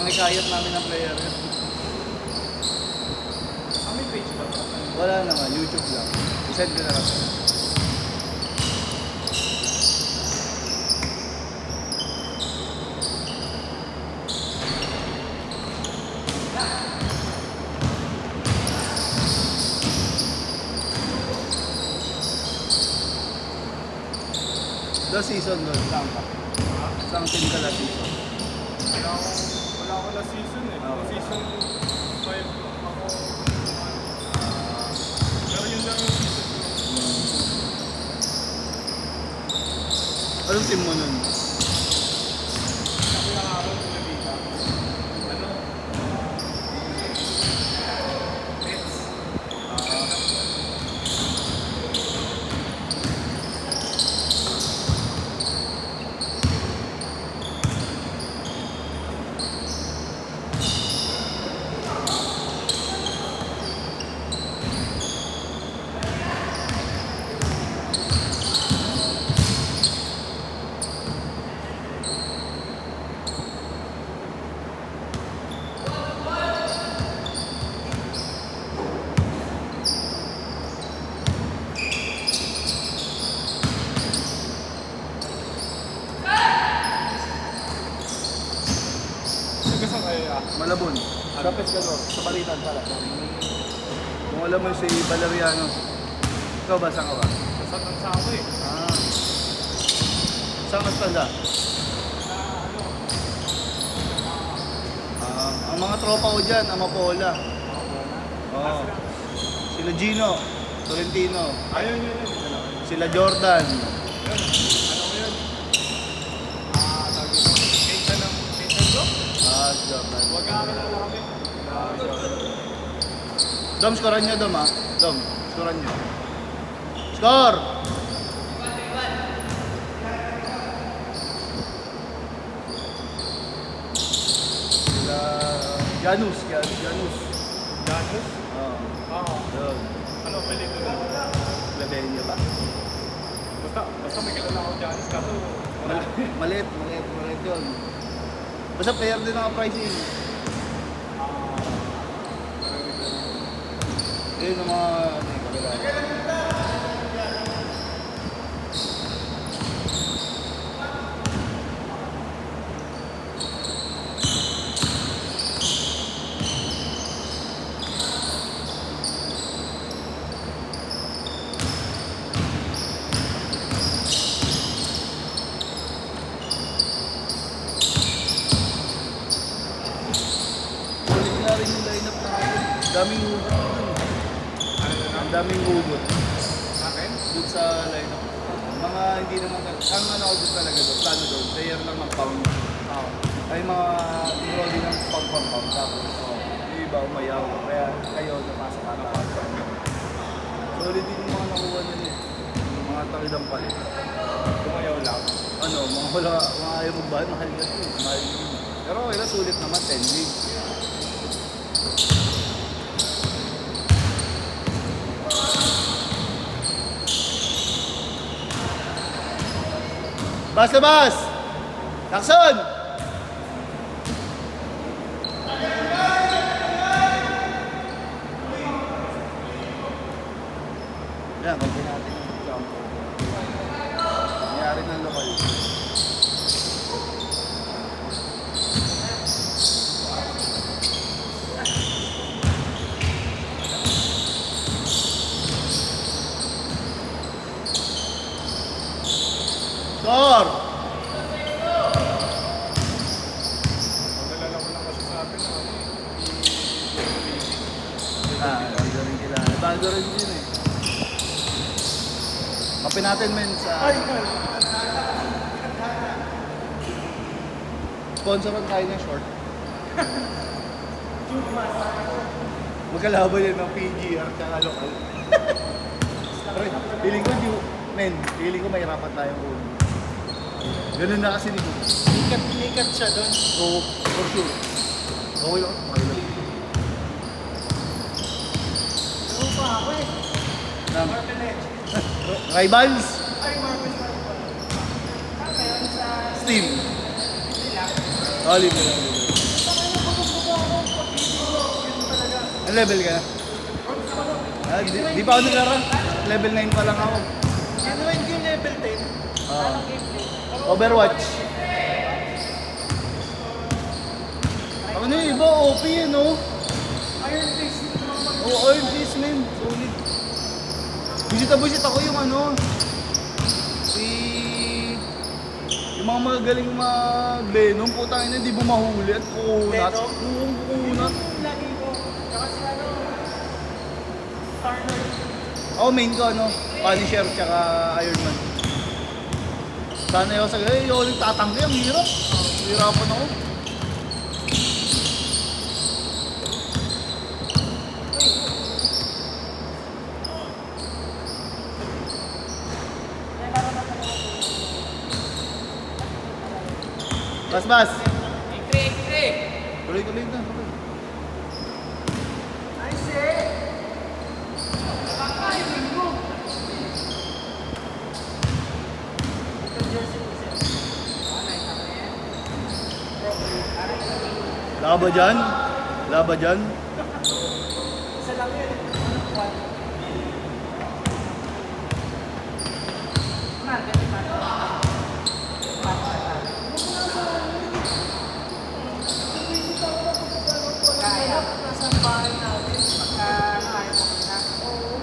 Pakikayat namin ng player yun. May page ba? Wala naman, YouTube lang. I-send ko na lang. Last season doon, saan ka? Saan team ka last season? Wala ako last season eh. Season 5 ako. Pero yun lang yung season ko. Anong team mo nun? Ako lang ako sa Levita. Ano? It's... Saan kayo Malabon. Sa Pescador, sa Balitan pala. Kung alam mo si Valeriano. Ikaw ba, saan ka ba? Sa tansa ako eh. Saan ka tanda? Ano? Ang mga tropa ko dyan, Amapola. Oo. Sila Gino, Tolentino, Ayun yun. sila Jordan. Ano ko yun? Tawag dito. Kaysa bro? Jordan. Huwag ka lang kami. Dom, scorean nyo, Dom, ha? Dom, scorean nyo. Score! Sila Janus. Janus? Oo. Oo. Yun. Ano, pelikula? Plebenya ba? Basta may kilala ako Janus kaso wala. Maliit yun. Basta player din ang pricing. Yun ang mga kakilala. Ulit na rin yung lineup natin. Daming hugot dun. Ang daming hugot. Akin? Dun sa lineup. Mga hindi naman, ang ano ako dun talaga doon, plano doon, player lang ng pound. Oo. Ay mga enrolling ng pound. Tapos yung iba umayaw. Kaya kayo napasa kata. Solid din yung mga nakuha nyo eh. Yung mga takidang palit. Tumayaw lang. Ano, mga ayaw magbahan, mahal yan eh. Mahal yun. Pero okay lang, sulit naman, 10 leagues. Bas! Takson! Yan, kampi natin yung jump. Nangyari ng lokal. Score! Nalala ko lang kasi sa atin na ano Bago rin kilala. Bago rin yun eh. Kape natin men sa... Sponsoran tayo ng short. Magkalaban yun ng PGR tsaka lokal. Feeling ko, feeling ko mahirapan tayong ulo. Ganun na kasi ni Book. Likat siya doon. Oo, for sure. Okay lang. Okay lang. Ano pa ako eh? Martinez. Rivals? Ay, Marvin. Steam. Olive. Ang level ka na? Di pa ako naglaro. Level 9 pa lang ako. Genuine game level 10. Overwatch. Ako na yung iba, OP yun, no? Iron Fist. Oo, Iron Fist, man. Solid. Busit ako yung ano. Yung mga magagaling mag-Venom, putang ina, di bumahuli at kukunat. Venom? Kukunat. Lagi ko. Tsaka si ano. Star-Lord. Ako main ko, ano, Punisher, tsaka Iron Man. Sana yung sa gaya, yung ulit tatanggi, ang hirap. Hirapan ako. Bas! Tuloy na. Nice eh. Laba dyan? Laba dyan? Isa lang yun. Kaya, nasa bahay natin. Pagka nakaya mo na. Oo.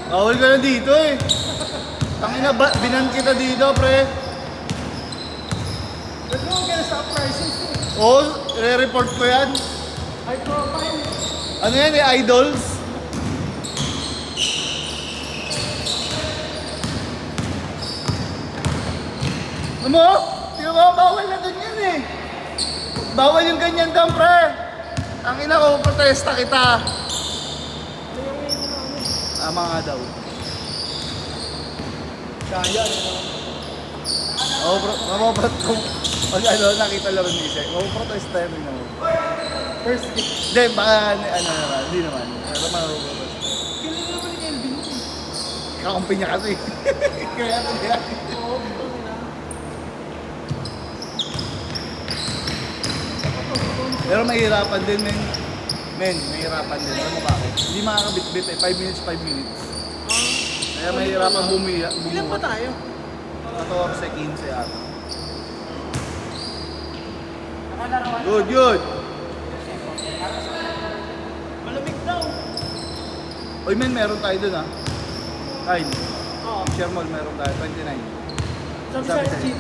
Bawal ka na dito eh. Tangina ba, binan kita dito, pre. Nag-go ka na sa uprising. Oo, re-report ko yan. High profile. Ano yan eh, idols? Ano mo? Di ba bawal na dun yan eh. Bawal yung ganyan dun, pre. Tangina ko, protesta kita. Tama nga daw. Kaya. Oo, pag ano, nakita lang ni Isay, protesta yun ako. First game. Hindi, baka ano naman, hindi naman. Pero maruprotesta. Kailan naman ni Kelvin yun eh. Kakampi niya kasi. Kaya ito niya. Oo, ito nila. Pero mahirapan din, men. Men, mahirapan din. Alam mo bakit? Hindi makakabit-bit eh. 5 minutes, 5 minutes. Kaya mahirapan Ilan ba bumuhat. tayo? 14, 15 ata. Good, good. Malamig daw. Oy, men, meron tayo dun ah. Kyle, Oo. share mall, meron tayo. 29. Sabi Sabi sa sa'yo. Jeep.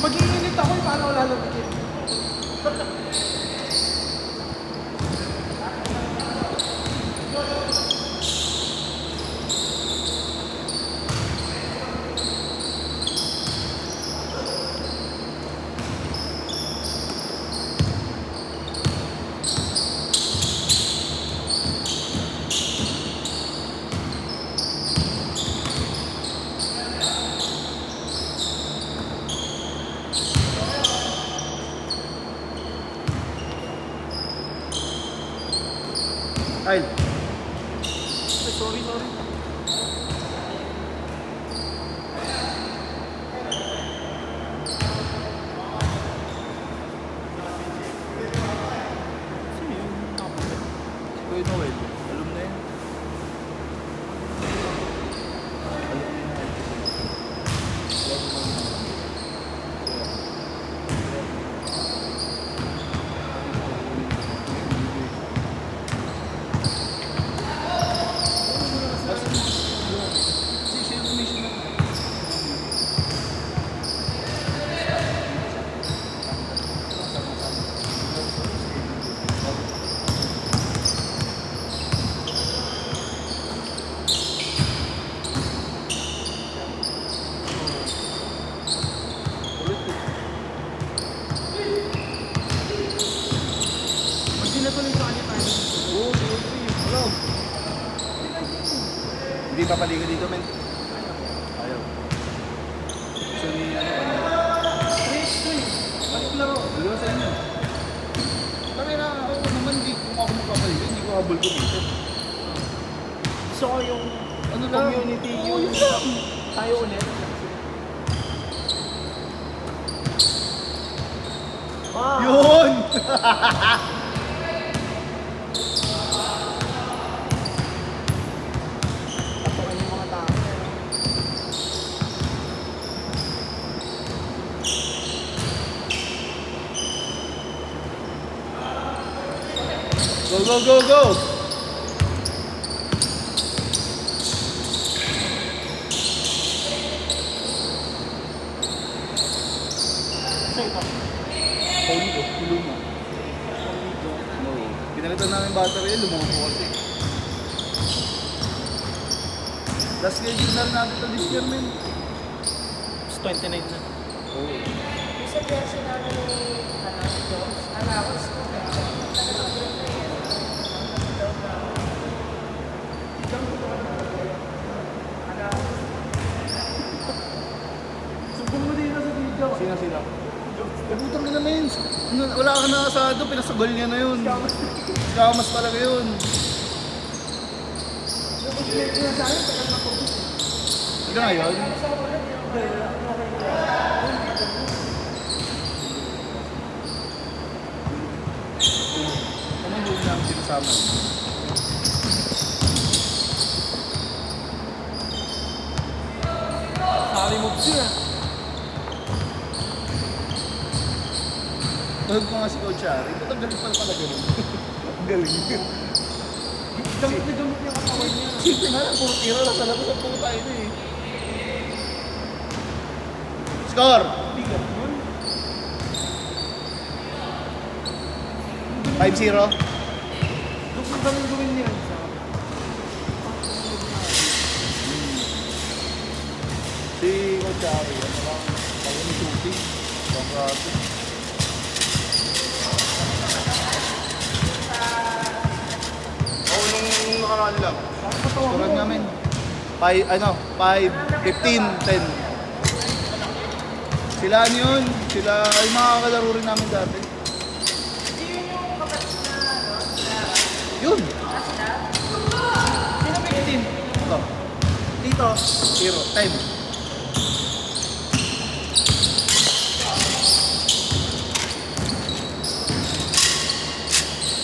Mag-iinit ako eh, paano ko lalabigin? Kyle. Sorry. Si Kuya Noel. Alam na yun. Hindi papaligo dito, men. Ayaw. Gusto ni Race ko eh. Balik laro. Dalawa sa inyo. Tangin na, ako naman, di kung ako magpapaligo, hindi ko habol ko dito. Gusto ko yung Ano lang? community, Oo, yung yun lang. tayo ulit. Wow! Yun! Tapuan yung mga tao. Go, go, go, go! Sa'yo ito. Pauli ko, kulong mo. No. Pinalitan namin battery yun, lumoko kasi. Last schedule na natin ito this year, men. It's 29 na. Oo. Yung suggestion namin ni Jones, allowance ko na. Sumbong mo din na sa video. Sino sila? Pagutang ka na, men. Wala ka na asado, pinasagol niya na yun. Skamas talaga yun. Ika nga yun? Ano yung namin sinasama? Sorry mo siya. Tulog ko nga si Coach Ari. Ba't ang galing pala ganun? Ang galing. Gamit na gamit niya katawan niya. Simple nga lang, puro tira lang sa labas ang puta ito eh. Score! Bigat yun. 5-0. Gusto ko kami gawin niya. Si Coach Ari, ano lang, kaya ni shooting. Ibang klase. Oo, nung nakaraan lang. Scorean namin. 5-15-10. Sila ano yun? Sila ay mga kalaro rin namin dati. Yun! Sino ba yung team? Ito. Dito. 0, 10.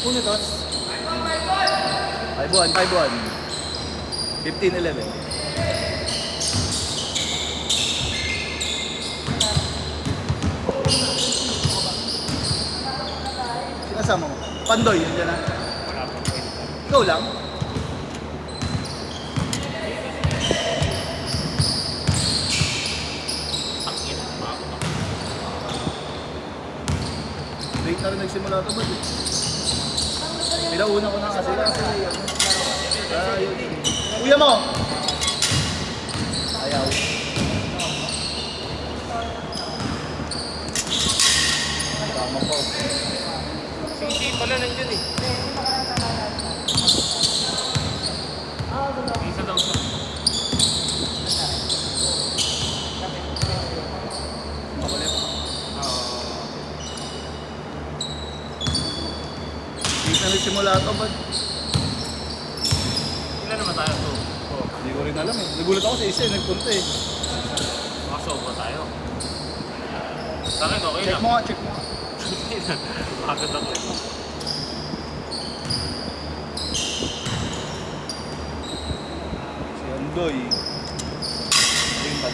Puno dos. 5-1, 5-1. 15-11. Sinasama mo? Pandoy, yun dyan na. Ikaw lang? Late na rin nagsimula ito ba? Pinauna ko na kasi yun. Kuya mo! Ayaw. Tama po. Si pala nandiyan eh. Isa daw siya. Makulit. Late na nagsimula ito ba? Ilan naman tayo to? Hindi ko rin alam eh. Nagulat ako sa isa eh, nagpunta eh. Makasobra tayo. Sa akin okay Check lang. mo nga, check mo nga. Agad ako. Si Andoy. Ayun ba?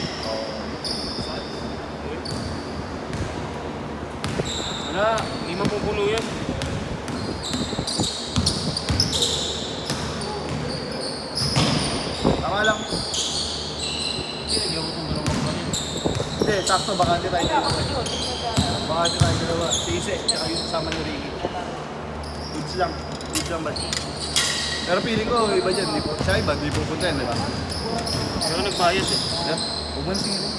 Wala, hindi mapupuno yan. Tama lang. Hindi, nagyawag kong dalawang kanin. Hindi, sakto, bakante tayo dalawa. Bakante tayo dalawa. Si Ise, tsaka yung kasama ni Ricky. Goods lang. Goods lang ba? Pero feeling ko, iba dyan. Siya iba, di pupunta yan, di ba? Pero nagbayad eh. Yeah. Huwag mo na singilin.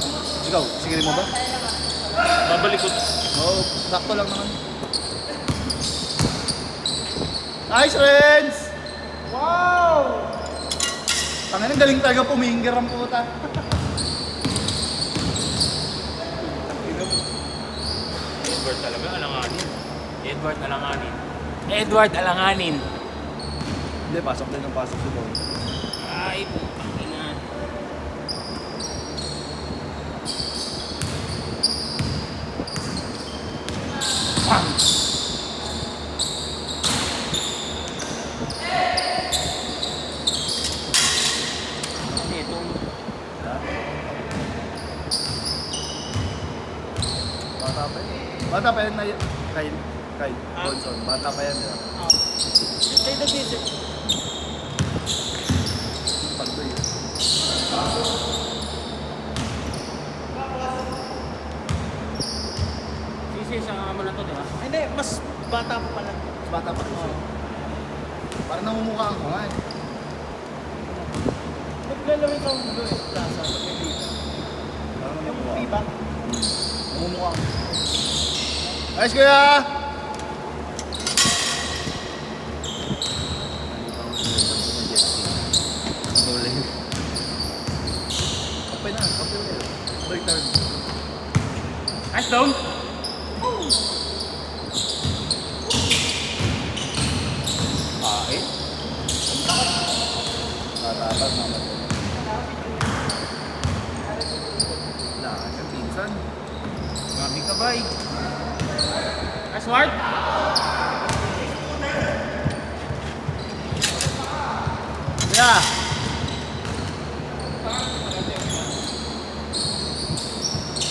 Ikaw, singilin mo ba? Babalik ko. Oo, sakto lang naman. Nice, Renz! Wow! Tangin, galing talaga puminger ang puta. Edward talaga, alanganin. Edward alanganin. Edward alanganin. Hindi, pasok din ang pasok si Boy. Ay, putang ina. Hindi, itong Bata pa yan. Bata pa yan na yun. Kyle. Bonson. Bata pa yan. Diba? Say the visit. Pagdo yun. Sisi, sa mo na to, di ba? Hindi, mas bata pa pala. Mas bata pa rin siya. Parang namumukhaan ko nga eh. Naglalawin ka ulo eh, plaza, pag may dito. Parang Yung namumukhaan. piba. Namumukhaan ko. Ayos kuya! Kapay na, kapay na. Break turn. Nice down. Kain? Tatatas naman. Lakas yung pinsan. Grabe ka, bay. Nice, Smart. Kuya!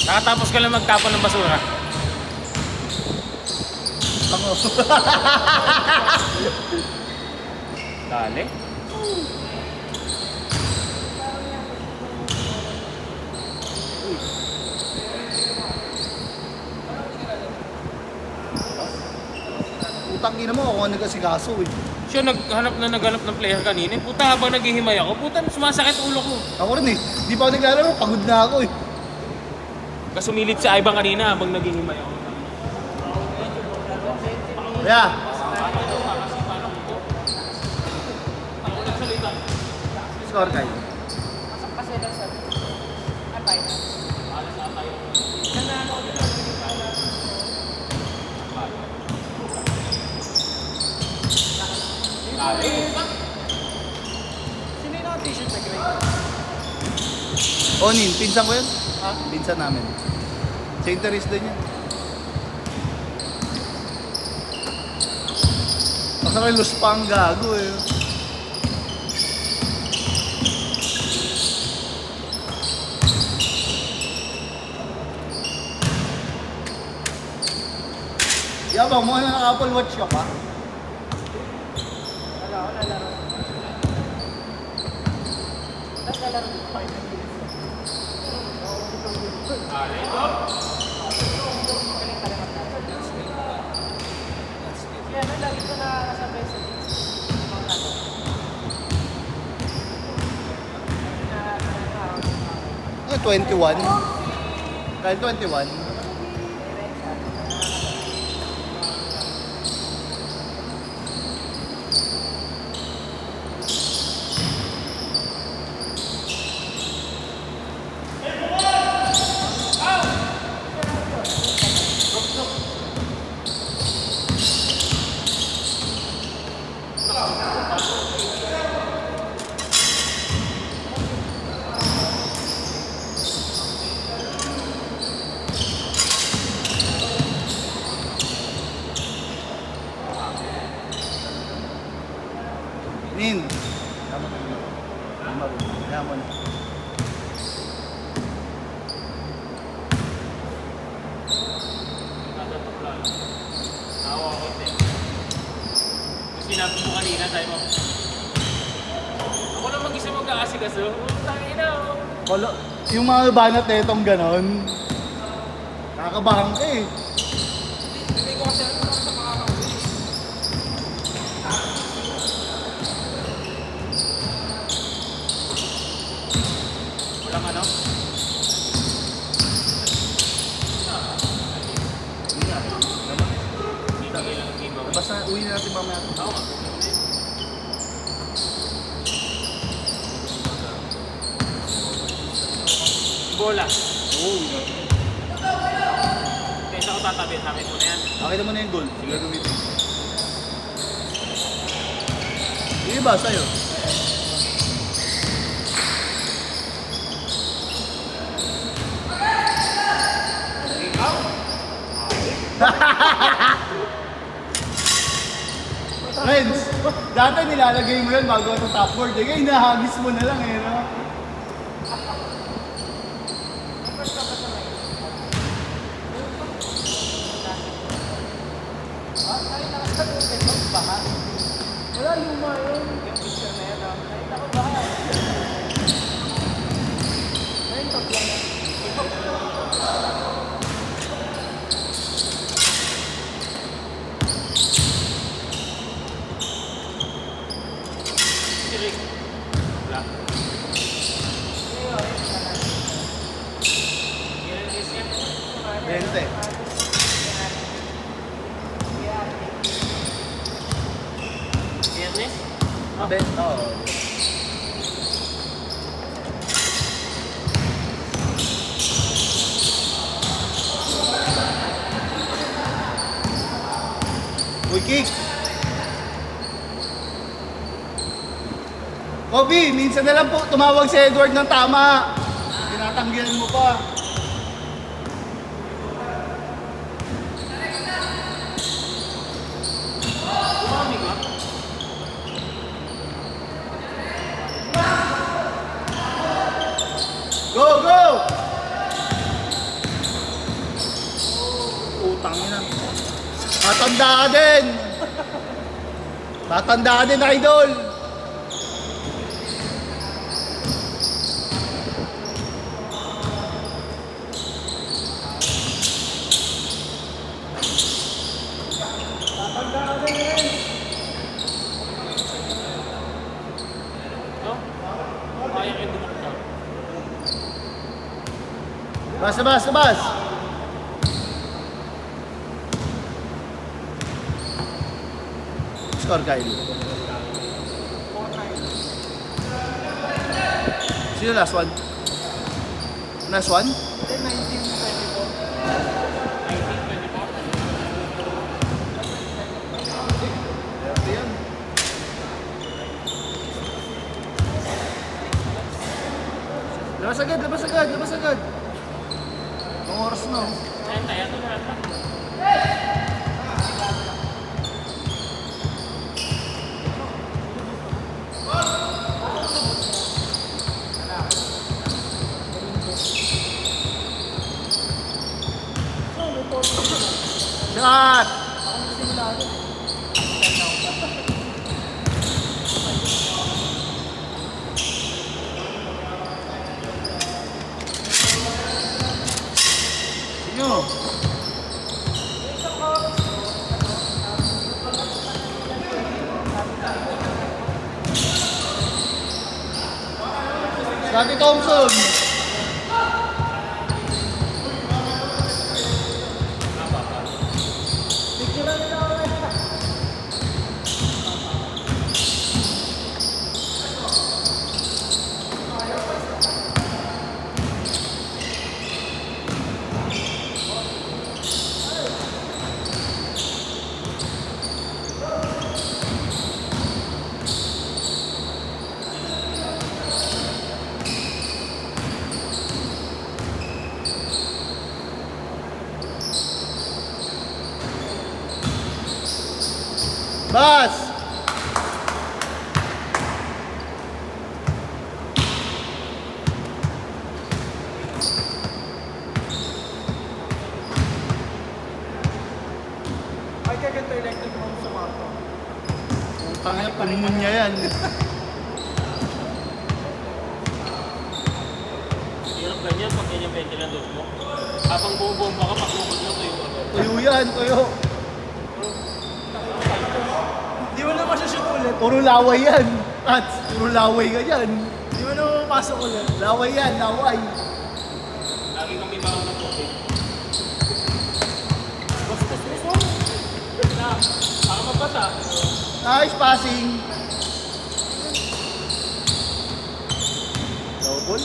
Nakatapos ka lang magtapon ng basura. Tango. Dali. Utang ina mo ako ang nagkasikaso eh. Siya naghanap ng player kanina. Puta, habang naghihimay ako, puta, sumasakit ulo ko. Ako rin eh. Di pa ako naglalaro, pagod na ako eh. Kasumilit si Ivan kanina habang naghihimay ako. Kuya! Score kayo. Pasok pa sila sa... Atay. Sino yung audition sa grade? Onin, pinsan ko yun. Pinsan namin. St. Teresa din yan. Makakilos pa ang gago eh. Yabang mo, naka-Apple Watch ka pa? Wala ako lalaro. Tapos lalaro ko 5 minutes. Kaya na lagi ko nakakasabay sa kids. Mga ano. Ano, 21? Dahil 21? Nin. Tama na. Tama rin. Tama na. Sinabi mo kanina, tayo mo. Ako lang mag-isa mag-aasikaso. Tangina, oh. Kolo, yung mga banat na itong ganon, nakakabahan ka eh. Hindi ko kasi ano sa makakaulit. Walang ano? Bibigay lang ang giveaway. Basta uwi na natin mamaya. Oo nga. bola. Oo, Kaysa ako tatabi, sabi mo na yan. akin naman na yung goal. Sige, gamitin. Yung iba, sa'yo. Friends, dati nilalagay mo yan bago ito top board. Eh, ngayon nahagis mo na lang eh, no? Wala, luma yun. Yung picture na yan. Kahit ako ba? Ayun, tatlo. Si Rick. Wala. Ilan is yan? 20. Viernes? Oo. Uy, kick! Kobe, minsan na lang po tumawag si Edward ng tama. Tinatanggihan mo pa. Umami ka? Go, go! Utang ina. Tatanda ka din! Tatanda ka din, idol! No? Kaya kayo dumakta. Bas, bas, bas! Score, Kyle. Sino last one? Last one? 1924. Labas agad, labas agad, labas agad. Ang oras na. Ayun tayo, ito na. Shot! Sino? Scottie Thompson! Bas! Ay, kaganto electric room sa Marco. Putang ina, pulmonya yan. Hirap ganyan pag ganyan ventilador mo. Habang bumubomba ka, paglubod mo tuyo ka. Tuyo yan, tuyo. Di mo na masushoot ulit. Puro laway yan. At puro laway ka yan. Di mo na mapapasok ulit. Laway yan, laway. Lagi kang may bawang ng tubig. Na, baka mabasa. Nice passing. Double.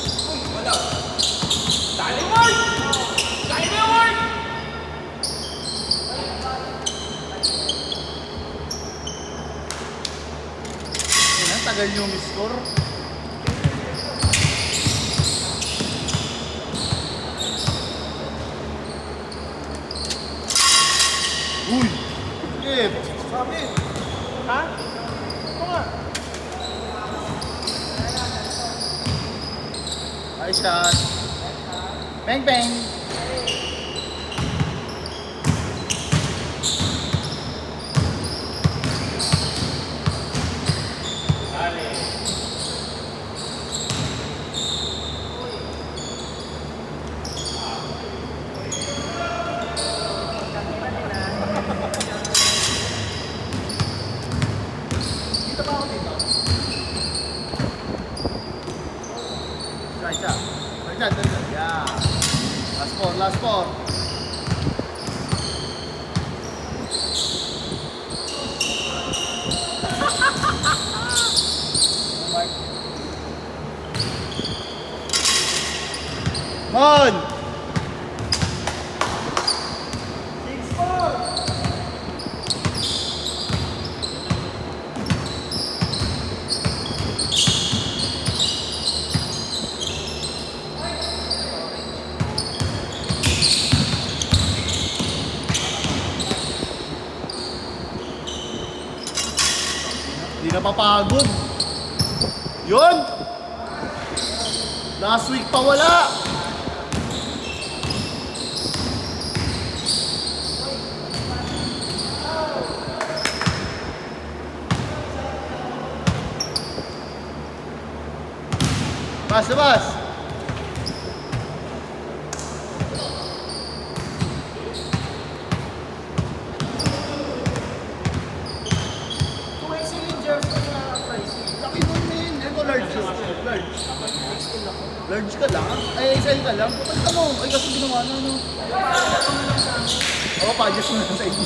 Dali, Ward! Dali mo, Ward! Yan, tagal nyo miscore. Uy! Skip! Sabi! Ha? Oo nga. Nice shot! Bang bang! Dali. Dito ba ako dito? Isa. Dyan. Yeah. Last four. Mon! 6-4! Hindi na papagod. Yun! Last week pa wala! Bas! Kung may cylinder sa pricing. Laki nun men. Ito large yun. Large ka lang? Ay, XL ka lang? Kapalita mo. Ay, kasi ginawa na, no? Oo, pagyas mo na sa inyo.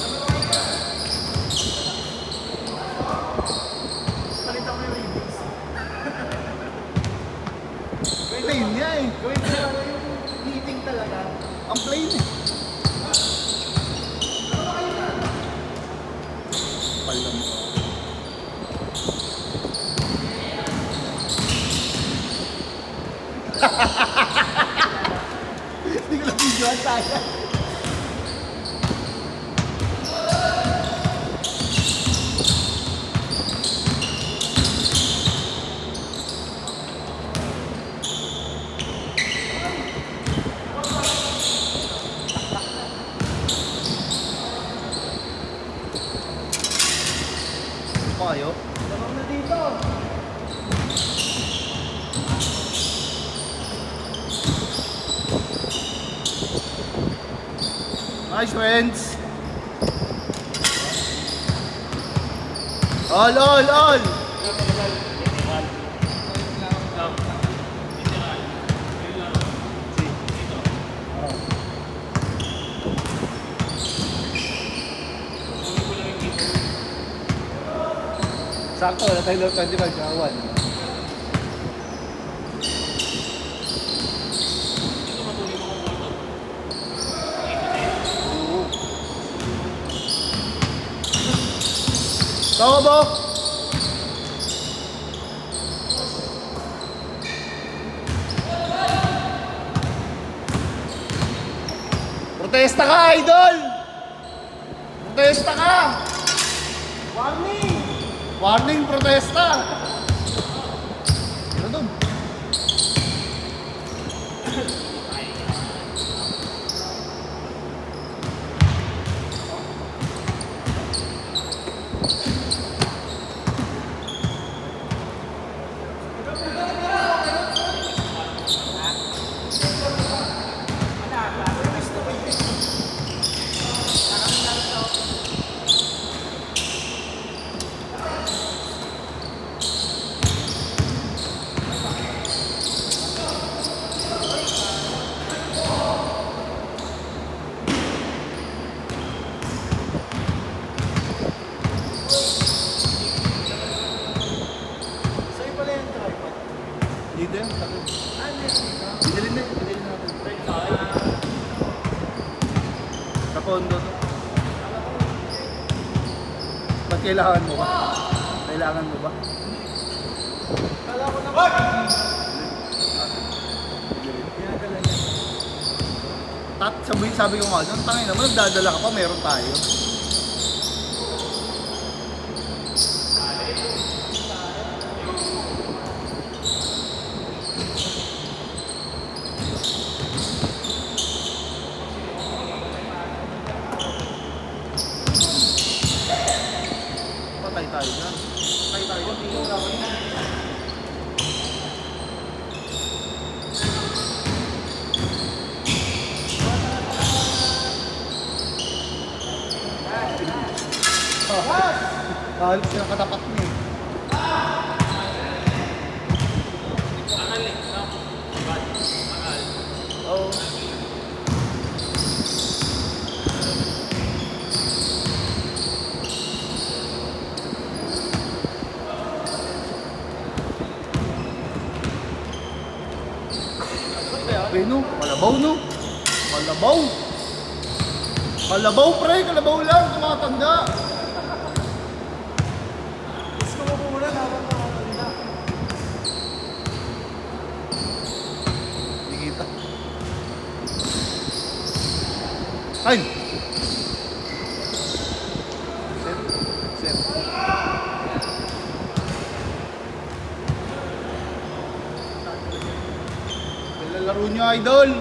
Palita mo yung reviews. Plain niya eh. Gawin mo ano yung meeting talaga. Ang plain eh. Pala mo. Hindi ko lang videoan tayo. Kayo? Lamang na dito. Nice friends. All. Sakto, wala tayo 25 kawan. Tama ba? Protesta ka, idol! Protesta ka! Warning! Warning, protesta! Ano dun? kailangan mo ba? Kailangan mo ba? Kala ko naman. Sabi ko nga doon, tangin naman, nagdadala ka pa, meron tayo. Patay tayo dyan. Patay tayo dyan, tingin lang. Halos yung katapat niya eh. Angal eh. No? Bad. Angal. Oo. No? Kalabaw no? Kalabaw! Kalabaw pre! Kalabaw lang! Tumatanda! Gusto mo muna dapat makakanda. Hindi kita. Ay! Set. Set. Laro nyo, idol!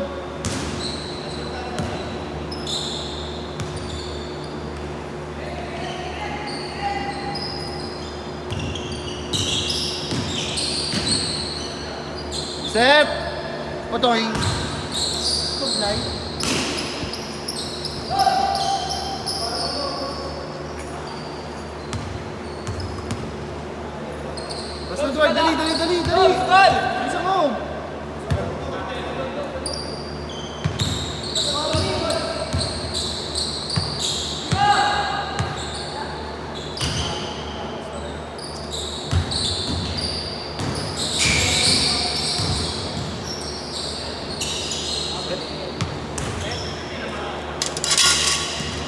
Set! Potoy! Tugnay! Basta Dwight, dali! Goal!